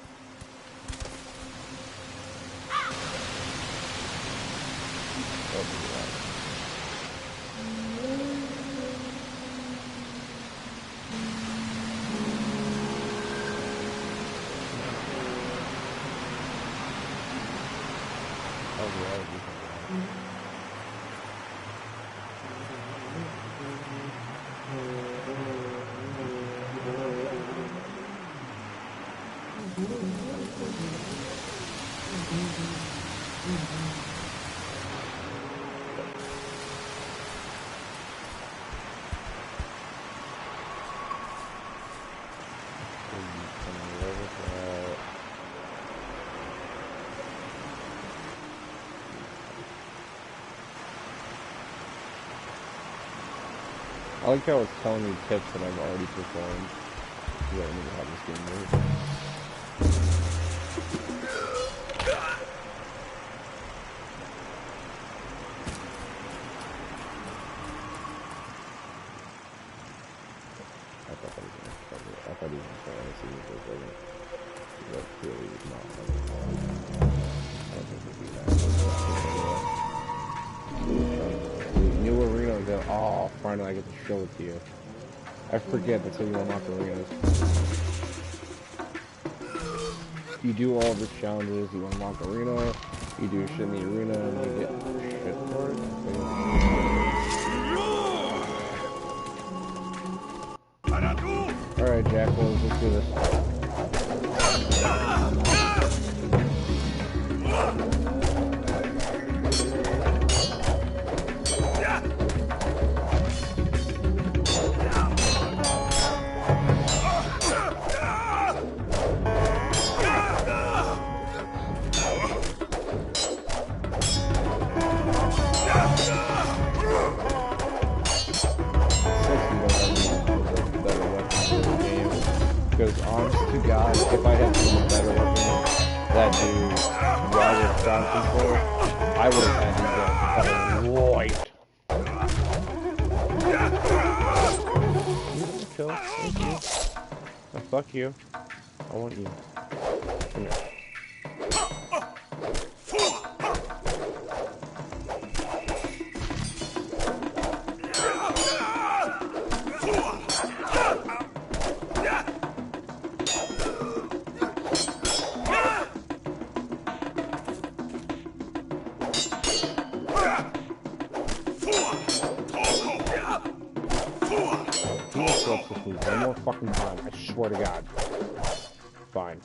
I like how it's telling me tips that I've already performed. Yeah, I need to have this game moved. I thought he was trying to see if it wasn't. That clearly was not. I don't think it'd be that. New arena available. Oh, finally I get to show it to you. I forget that's how you unlock arenas. You do all the challenges, you unlock arena, you do shit in the arena, and you get shit for it. Alright, Jackals, let's do this. Because honest to God, if I had some better weapons that do wider sound control, I would have had these right. Kill. Thank you. Oh, fuck you. I want you. Come here. One more fucking time, I swear to God. Fine.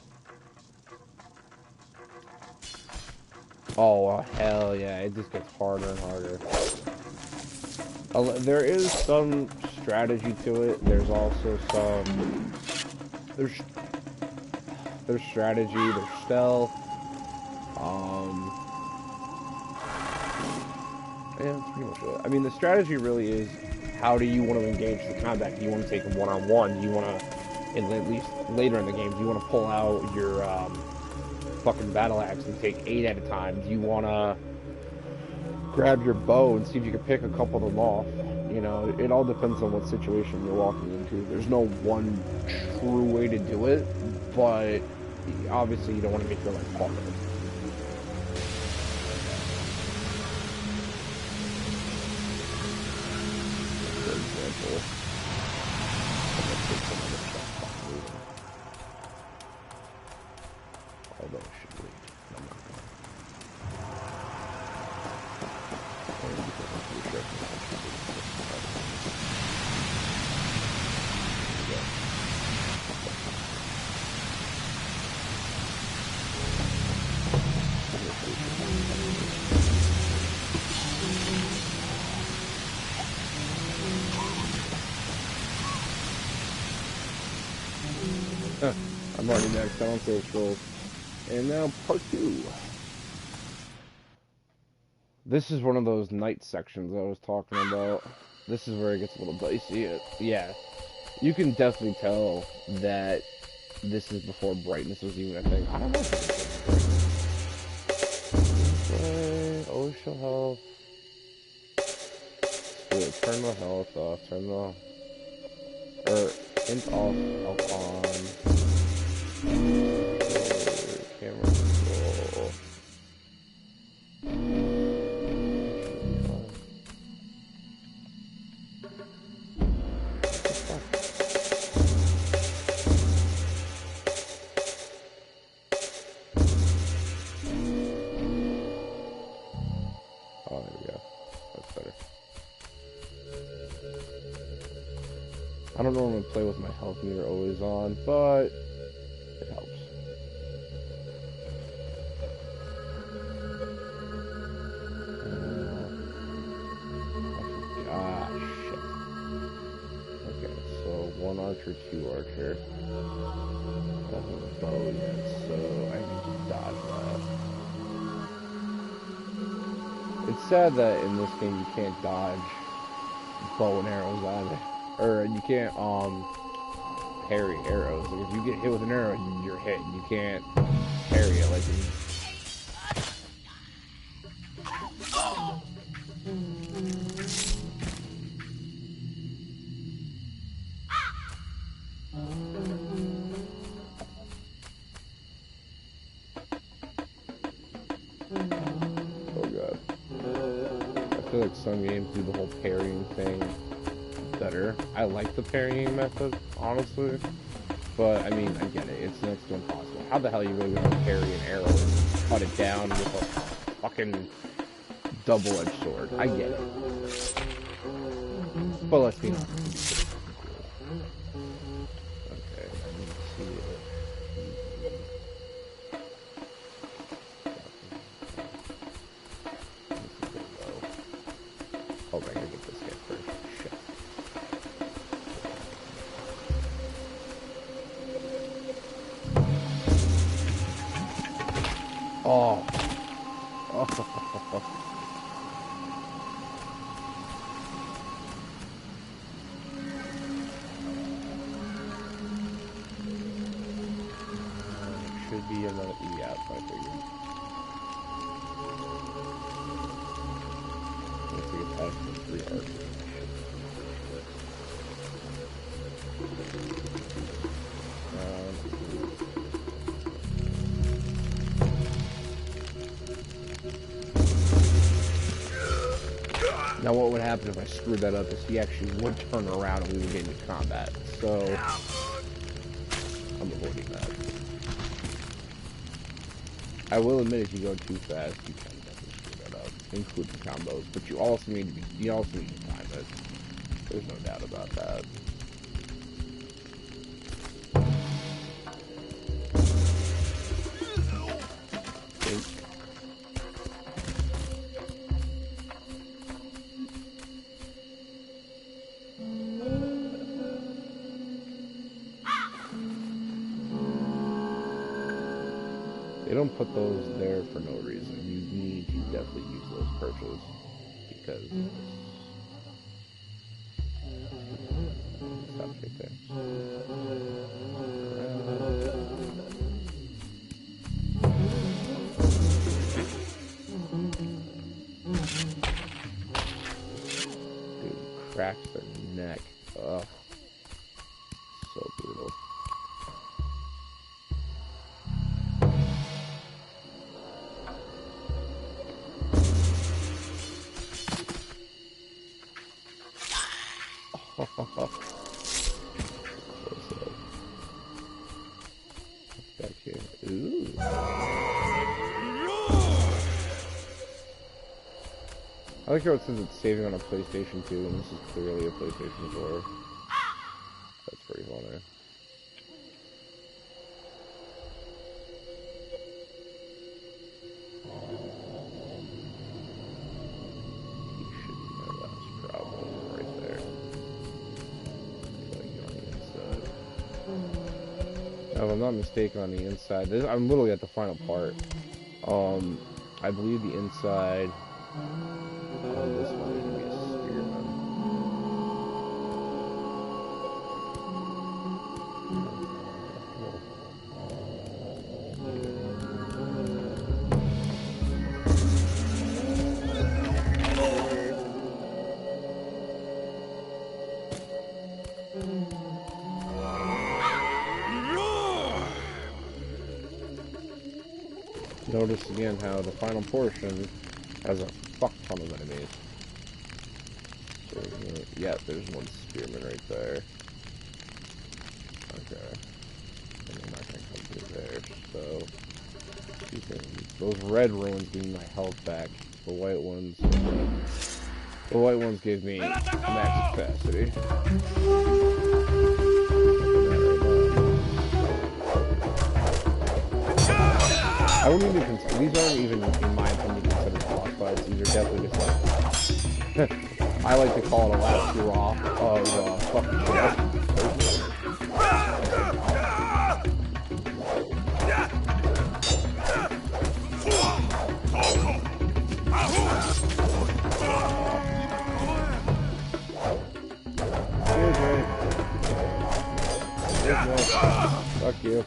Oh, hell yeah, it just gets harder and harder. There is some strategy to it. There's also some... There's strategy, there's stealth. Yeah, that's pretty much it. I mean, the strategy really is... How do you want to engage the combat? Do you want to take them one-on-one? Do you want to, at least later in the game, do you want to pull out your fucking battle axe and take 8 at a time? Do you want to grab your bow and see if you can pick a couple of them off? You know, it all depends on what situation you're walking into. There's no one true way to do it, but obviously you don't want to make your life harder. I'm already next. I don't say scrolls. And now part 2. This is one of those night sections I was talking about. This is where it gets a little dicey. Yeah, you can definitely tell that this is before brightness was even a thing. I don't know if it's always show health. Turn the health off. Turn the int off, health on. Camera control. Oh, there we go. That's better. I don't normally play with my health meter always on, but it helps. Ah, shit. Okay, so 1 archer, 2 archer. Nothing bow yet, so I need to dodge that. It's sad that in this game you can't dodge bow and arrows either. Or you can't parry arrows. Like if you get hit with an arrow, you're hit. You can't parry it like Oh god. I feel like some games do the whole parrying thing better. I like the parrying method, honestly. But, I mean, I get it. It's next to impossible. How the hell are you really going to parry an arrow and cut it down with a fucking double-edged sword? I get it. But let's be honest. Okay, I need to see it. Oh, I gotta get this guy first. Shit. Oh. Oh. Should be another yeah, I figured. Let's get past the 3 archers. Now what would happen if I screwed that up is he actually would turn around and we would get into combat. So I'm avoiding that. I will admit if you go too fast, you can definitely screw that up, including combos. But you also need to time it. There's no doubt about that. They don't put those there for no reason. You need to definitely use those perches because stop right there. Dude, cracks their neck. Ugh. So brutal. Back here. Ooh. I like how it says it's saving on a PlayStation 2, and this is clearly a PlayStation 4. That's pretty funny. He should be my last problem right there. I feel like you don't need I'm not mistaken, on the inside, I'm literally at the final part. I believe the inside on this one is going to be a spearman. Notice again how the final portion has a fuck ton of enemies. So, yeah, there's one spearman right there. Okay. And I'm not gonna come through there, so two things. Those red runes give me my health back. The white ones give me max capacity. I wouldn't even consider, these aren't even, in my opinion, considered boss fights. These are definitely just like, I like to call it a last hurrah of fucking shit. Fuck you.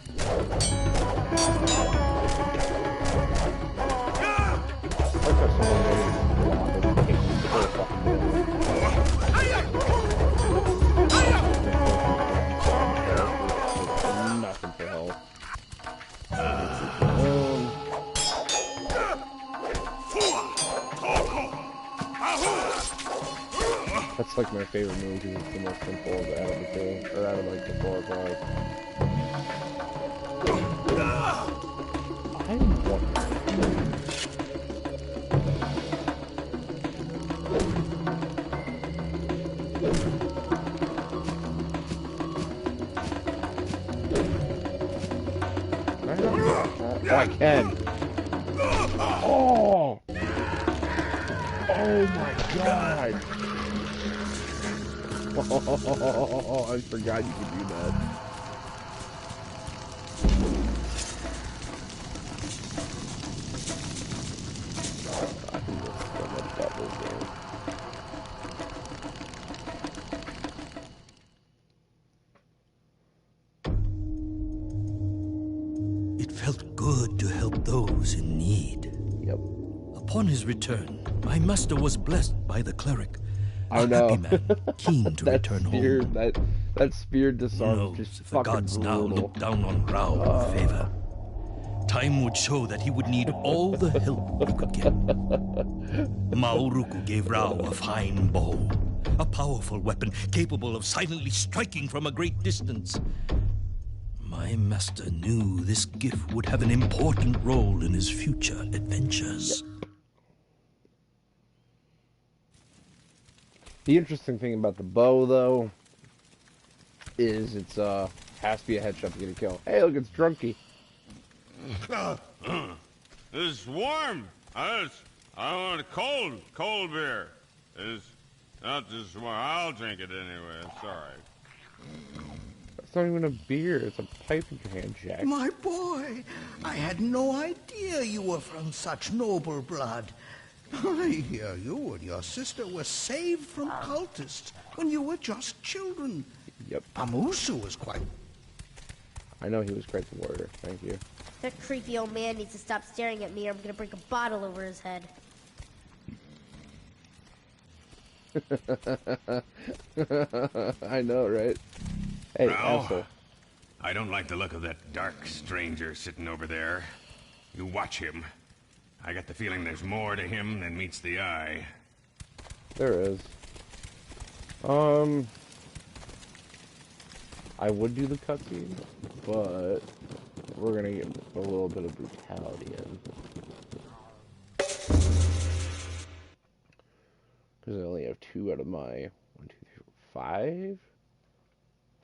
Nothing for health. That's like my favorite move because it's the most simple out of the two, or out of like the 4 or 5. I'm wondering. Oh, I can. Oh! Oh my god! Oh, I forgot you could do that. It felt good to help those in need. Yep. Upon his return, my master was blessed by the cleric. I know. Happy man, keen to return home. That spear disarm just if fucking the gods brutal. now looked down on Rao with favor. Time would show that he would need all the help he could get. Mauruku gave Rao a fine bow, a powerful weapon capable of silently striking from a great distance. My master knew this gift would have an important role in his future adventures. Yep. The interesting thing about the bow, though, is it's has to be a headshot to get a kill. Hey, look, it's Drunky. It's warm. I want a cold beer. It's not just warm. I'll drink it anyway. It's all right. It's not even a beer. It's a pipe in your hand, Jack. My boy, I had no idea you were from such noble blood. I hear you and your sister were saved from cultists when you were just children. Yep. Amusu was quite... I know he was quite the warrior. Thank you. That creepy old man needs to stop staring at me or I'm gonna break a bottle over his head. I know, right? Hey, Rao, asshole. I don't like the look of that dark stranger sitting over there. You watch him. I got the feeling there's more to him than meets the eye. There is. I would do the cutscene, but we're gonna get a little bit of brutality in. Because I only have 2 out of my 1, 2, 3, 4, 5?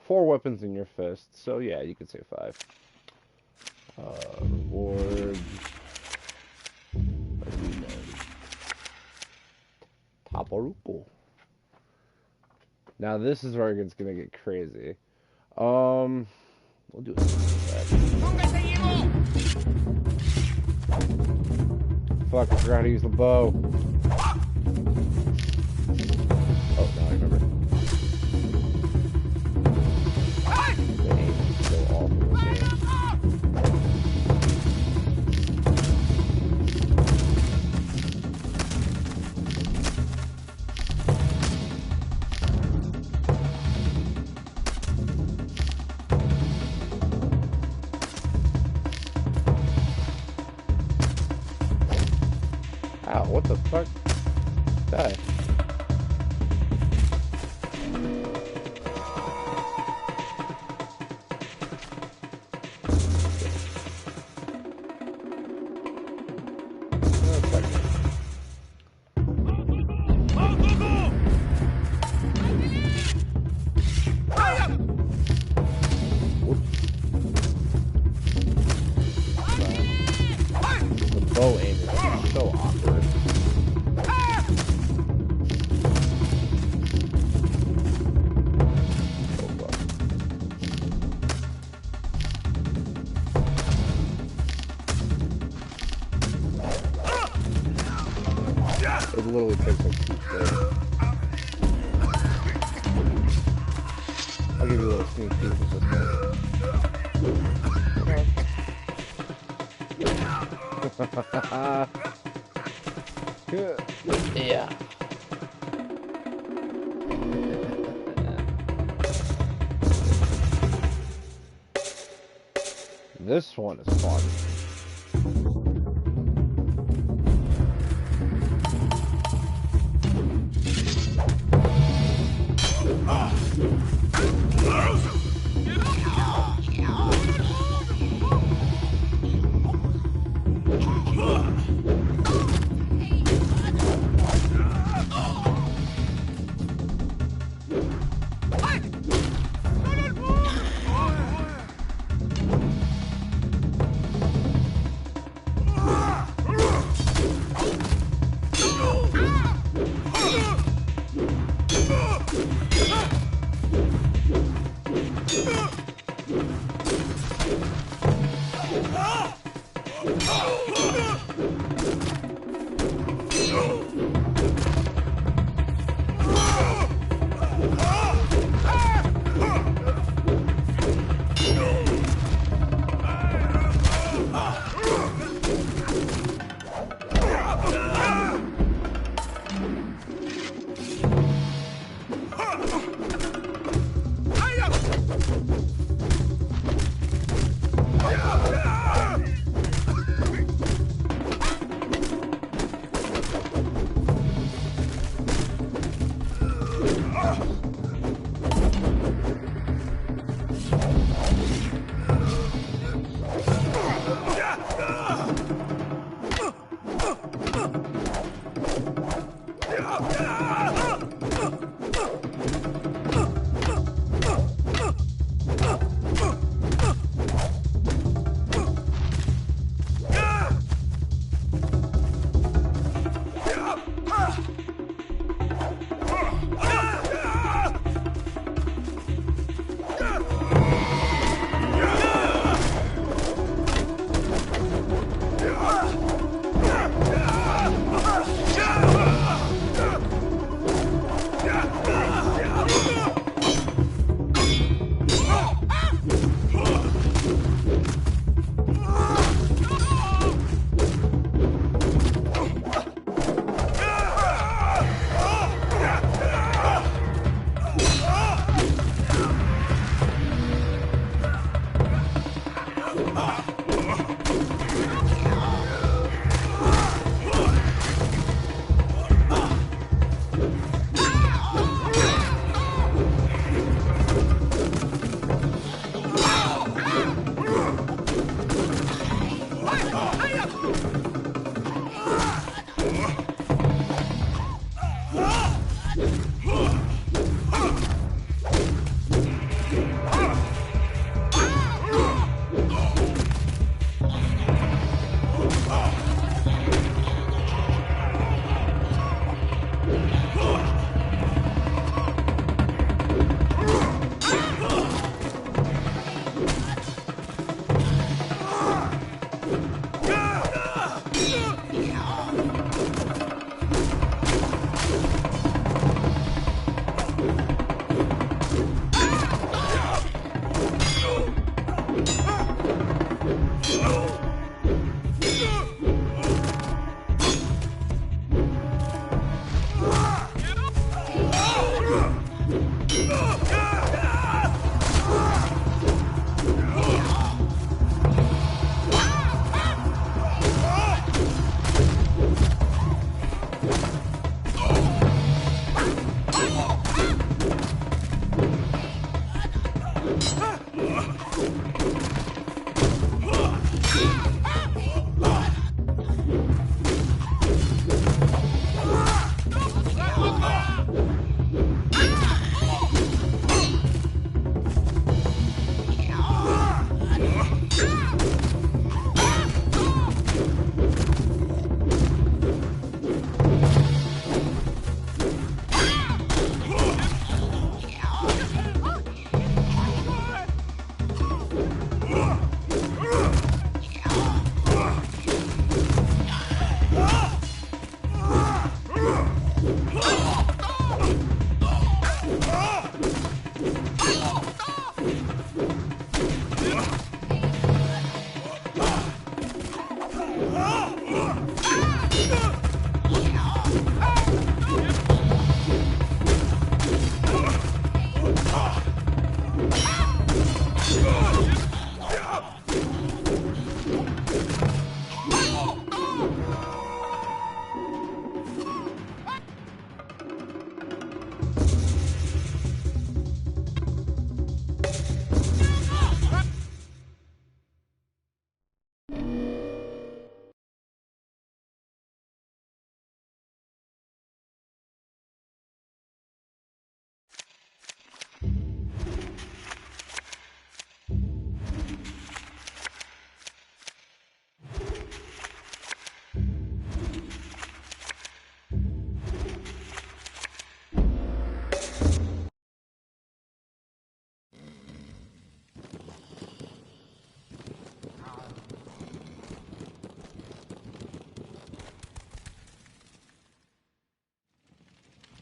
4 weapons in your fist, so yeah, you could say 5. Reward. Taparupo. Now this is where it's gonna get crazy. We'll do it. Fuck, I forgot how to use the bow. Oh, now I remember. The aim is so awful in this game. Ow, what the fuck? Die. The bow aim is so awkward. It literally takes like 2 clicks. I'll give you a little sneak peek of this yeah. This one is fun.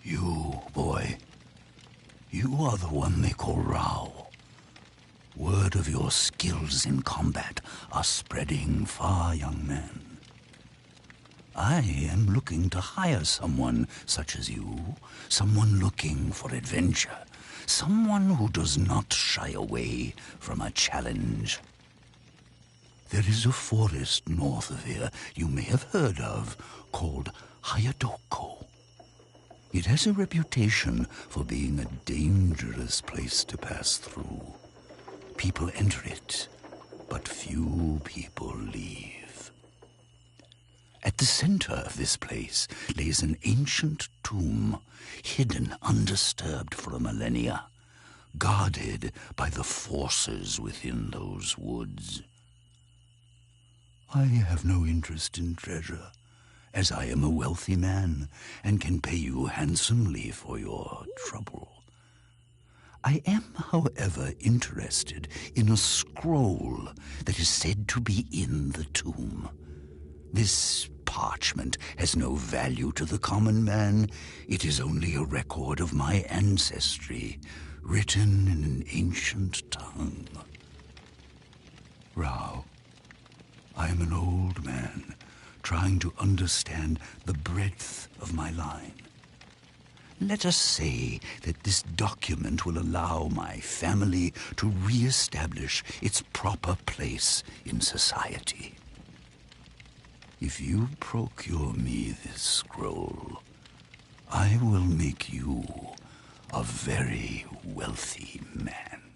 You, boy. You are the one they call Rao. Word of your skills in combat are spreading far, young man. I am looking to hire someone such as you, someone looking for adventure, someone who does not shy away from a challenge. There is a forest north of here you may have heard of called Hayadoko. It has a reputation for being a dangerous place to pass through. People enter it, but few people leave. At the center of this place lays an ancient tomb, hidden undisturbed for a millennia, guarded by the forces within those woods. I have no interest in treasure, as I am a wealthy man and can pay you handsomely for your trouble. I am, however, interested in a scroll that is said to be in the tomb. This parchment has no value to the common man. It is only a record of my ancestry, written in an ancient tongue. Rao, I am an old man trying to understand the breadth of my line. Let us say that this document will allow my family to re-establish its proper place in society. If you procure me this scroll, I will make you a very wealthy man.